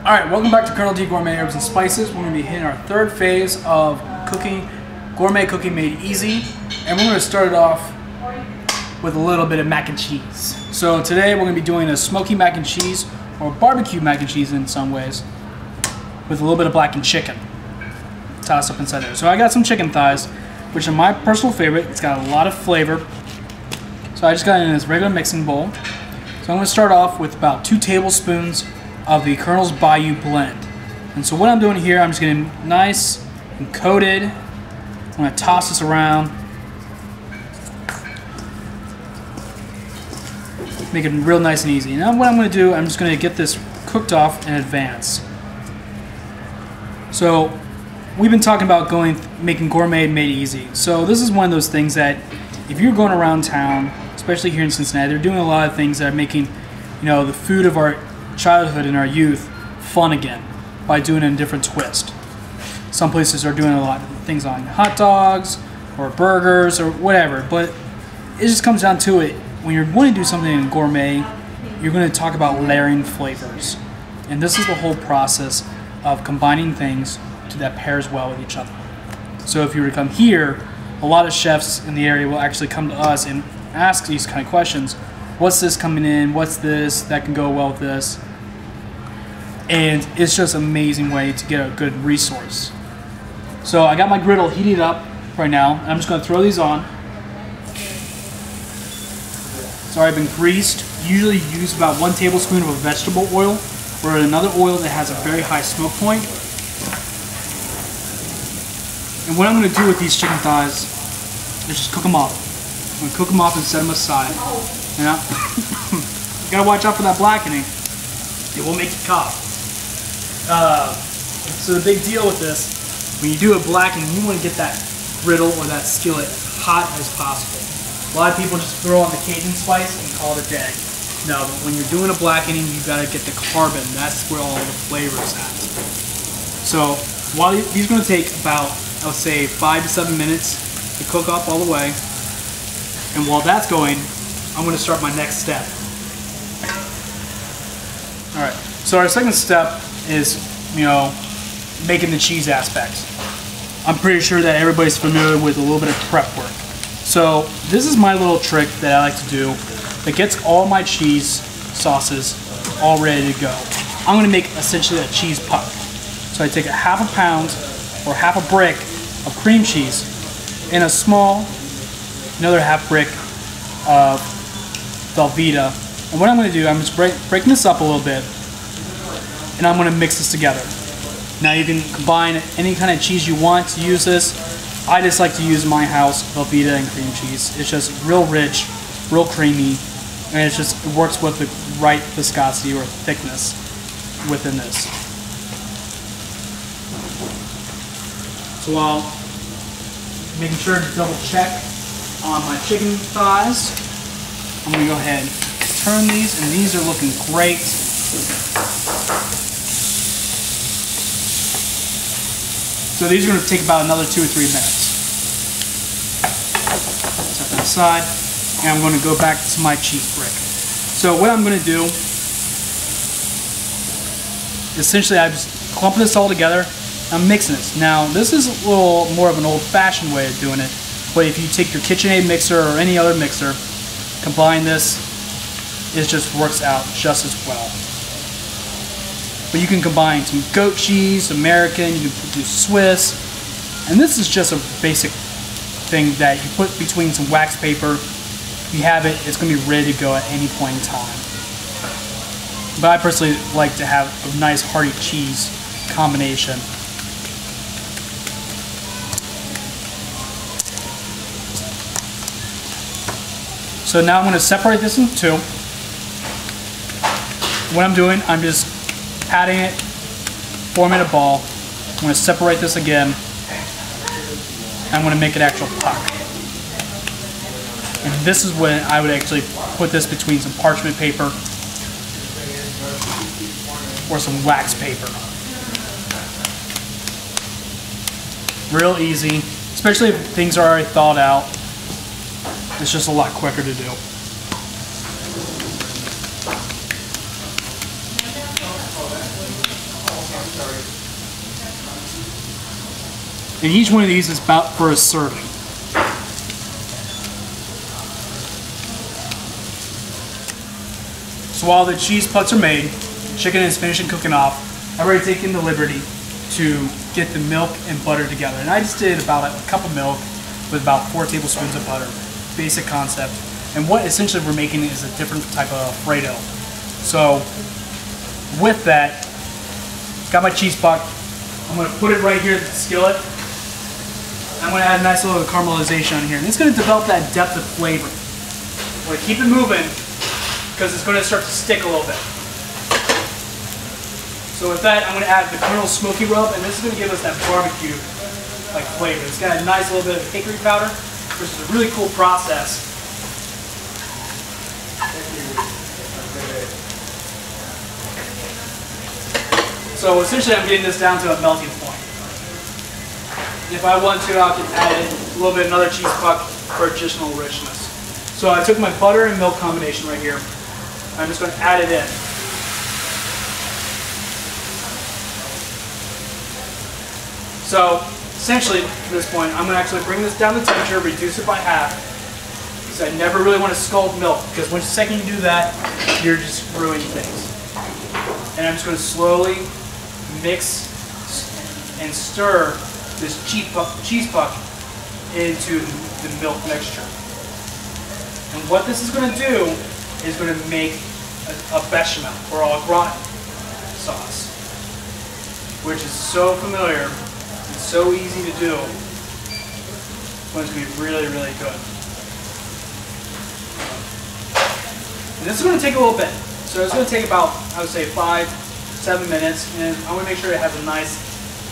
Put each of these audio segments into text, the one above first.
Alright, welcome back to Colonel D Gourmet Herbs and Spices. We're going to be hitting our third phase of cooking, gourmet cooking made easy. And we're going to start it off with a little bit of mac and cheese. So today we're going to be doing a smoky mac and cheese, or barbecue mac and cheese in some ways, with a little bit of blackened chicken tossed up inside there. So I got some chicken thighs, which are my personal favorite. It's got a lot of flavor. So I just got it in this regular mixing bowl. So I'm going to start off with about 2 tablespoons of the Colonel's Bayou blend. And so what I'm doing here, I'm just getting nice and coated. I'm going to toss this around, make it real nice and easy. Now what I'm going to do, I'm just going to get this cooked off in advance. So we've been talking about making gourmet made easy. So this is one of those things that if you're going around town, especially here in Cincinnati, they're doing a lot of things that are making, the food of our childhood and our youth fun again by doing it in a different twist. Some places are doing a lot of things on hot dogs or burgers or whatever, but it just comes down to it. When you're going to do something in gourmet, you're going to talk about layering flavors. And this is the whole process of combining things that pairs well with each other. So if you were to come here, a lot of chefs in the area will actually come to us and ask these kind of questions. What's this coming in? What's this that can go well with this? And it's just an amazing way to get a good resource. So I got my griddle heated up right now. And I'm just going to throw these on. It's already been greased. Usually use about 1 tablespoon of a vegetable oil or another oil that has a very high smoke point. And what I'm going to do with these chicken thighs is just cook them off. I'm going to cook them off and set them aside. Now, you gotta watch out for that blackening. It will make you cough. So the big deal with this, when you do a blackening, you want to get that griddle or that skillet hot as possible. A lot of people just throw on the Cajun spice and call it a day. No, but when you're doing a blackening, you gotta get the carbon. That's where all the flavor is at. So while these are gonna take about, I would say, 5 to 7 minutes to cook up all the way. And while that's going, I'm going to start my next step. Alright, so our second step is, making the cheese aspect. I'm pretty sure that everybody's familiar with a little bit of prep work. So this is my little trick that I like to do that gets all my cheese sauces all ready to go. I'm going to make essentially a cheese puck. So I take a half a pound or half a brick of cream cheese and another half brick of Velveeta. And what I'm going to do, I'm just breaking this up a little bit, and I'm going to mix this together. Now you can combine any kind of cheese you want to use this. I just like to use my house Velveeta and cream cheese. It's just real rich, real creamy, and it works with the right viscosity or thickness within this. So while making sure to double check on my chicken thighs, I'm going to go ahead and turn these, and these are looking great. So these are going to take about another 2 or 3 minutes. Set that aside, and I'm going to go back to my cheese brick. So what I'm going to do, essentially I just clump this all together. I'm mixing this. Now this is a little more of an old-fashioned way of doing it, but if you take your KitchenAid mixer or any other mixer, combine this, it just works out just as well. But you can combine some goat cheese, American, you can do Swiss, and this is just a basic thing that you put between some wax paper. If you have it, it's going to be ready to go at any point in time. But I personally like to have a nice hearty cheese combination. So now I'm going to separate this into 2. What I'm doing, I'm just patting it, forming a ball. I'm going to separate this again. I'm going to make an actual puck. And this is when I would actually put this between some parchment paper or some wax paper. Real easy, especially if things are already thawed out. It's just a lot quicker to do. And each one of these is about for a serving. So while the cheese putts are made, chicken is finishing cooking off, I've already taken the liberty to get the milk and butter together. And I just did about a cup of milk with about 4 tablespoons of butter. Basic concept. And what essentially we're making is a different type of Alfredo. So with that, got my cheese puck. I'm going to put it right here in the skillet. I'm going to add a nice little caramelization on here. And it's going to develop that depth of flavor. I'm going to keep it moving because it's going to start to stick a little bit. So with that, I'm going to add the Colonel's Smoky Rub, and this is going to give us that barbecue like flavor. It's got a nice little bit of hickory powder, which is a really cool process. So essentially I'm getting this down to a melting point. If I want to, I can add in a little bit another cheese puck for additional richness. So I took my butter and milk combination right here. I'm just going to add it in. So essentially at this point I'm going to actually bring this down to temperature, reduce it by half. Because I never really want to scald milk, because the second you do that, you're just ruining things. And I'm just going to slowly mix and stir this cheese puck into the milk mixture. And what this is going to do is going to make a bechamel or a gratin sauce, which is so familiar and so easy to do, but it's going to be really, really good. And this is going to take a little bit. So it's going to take about, I would say, 5-7 minutes, and I want to make sure it has a nice,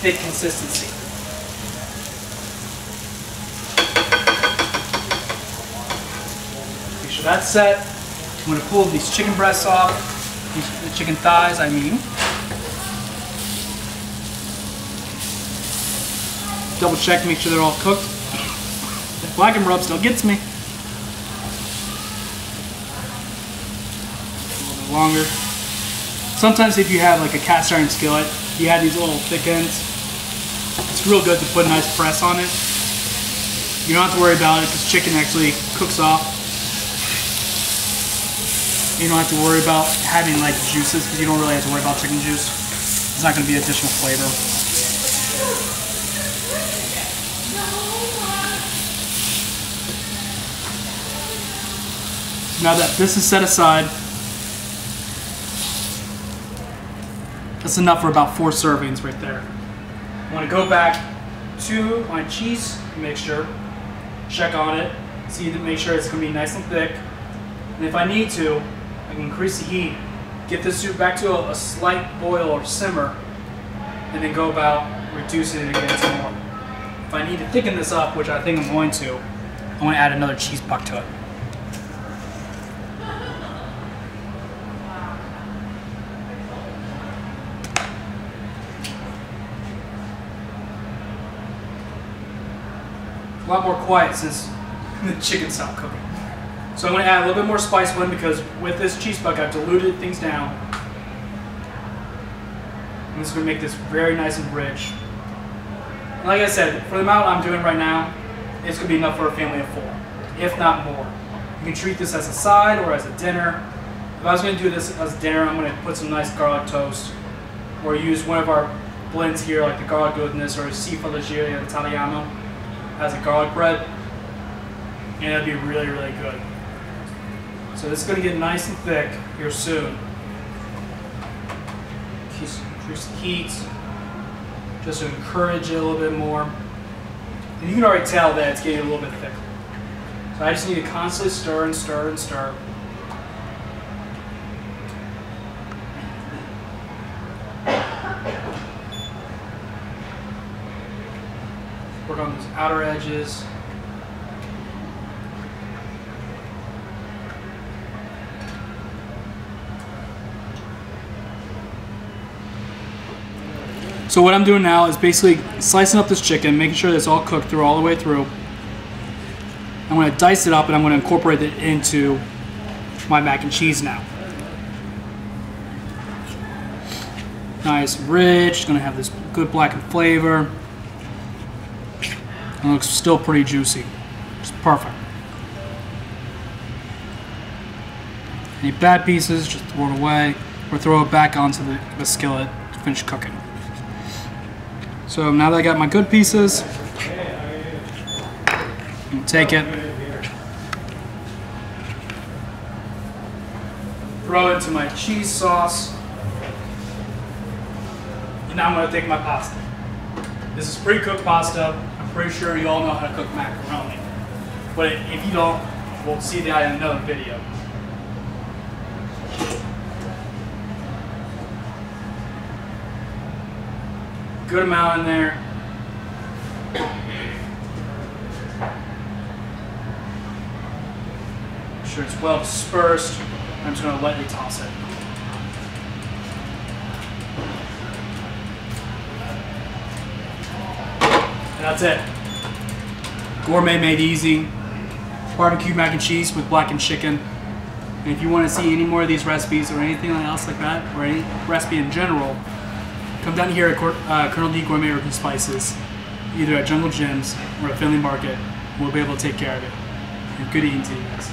thick consistency. Make sure that's set. I'm going to pull these chicken breasts off, the chicken thighs, I mean. Double check, make sure they're all cooked. The blackened rub still gets me. Longer. Sometimes if you have like a cast iron skillet, you have these little thick ends. It's real good to put a nice press on it. You don't have to worry about it because chicken actually cooks off. You don't have to worry about having like juices because you don't really have to worry about chicken juice. It's not going to be additional flavor. Now that this is set aside, that's enough for about 4 servings right there. I want to go back to my cheese mixture, check on it, see to make sure it's going to be nice and thick. And if I need to, I can increase the heat, get this soup back to a slight boil or simmer, and then go about reducing it again some more. If I need to thicken this up, which I think I'm going to, I want to add another cheese puck to it. A lot more quiet since the chicken stopped cooking. So I'm going to add a little bit more spice blend because with this cheese puck I've diluted things down. And this is going to make this very nice and rich. And like I said, for the amount I'm doing right now, it's going to be enough for a family of 4, if not more. You can treat this as a side or as a dinner. If I was going to do this as a dinner, I'm going to put some nice garlic toast or use one of our blends here like the garlic goodness or Cipollaglia Italiano as a garlic bread, and it'll be really, really good. So this is going to get nice and thick here soon. Increase the heat, just to encourage it a little bit more. And you can already tell that it's getting a little bit thicker. So I just need to constantly stir and stir and stir. Work on those outer edges. So what I'm doing now is basically slicing up this chicken, making sure that it's all cooked through all the way through. I'm going to dice it up and I'm going to incorporate it into my mac and cheese now. Nice, rich, it's going to have this good blackened flavor. It looks still pretty juicy. It's perfect. Any bad pieces, just throw it away or throw it back onto the skillet to finish cooking. So now that I got my good pieces, I'm gonna take it, throw it into my cheese sauce, and now I'm gonna take my pasta. This is pre-cooked pasta. I'm pretty sure you all know how to cook macaroni. But if you don't, we'll see that in another video. Good amount in there. Make sure it's well dispersed. I'm just going to lightly toss it. And that's it. Gourmet made easy. Barbecue mac and cheese with blackened chicken. And if you want to see any more of these recipes or anything else like that, or any recipe in general, come down here at Colonel D Gourmet Herbs and Spices, either at Jungle Gyms or at Finley Market. We'll be able to take care of it. And good eating to you guys.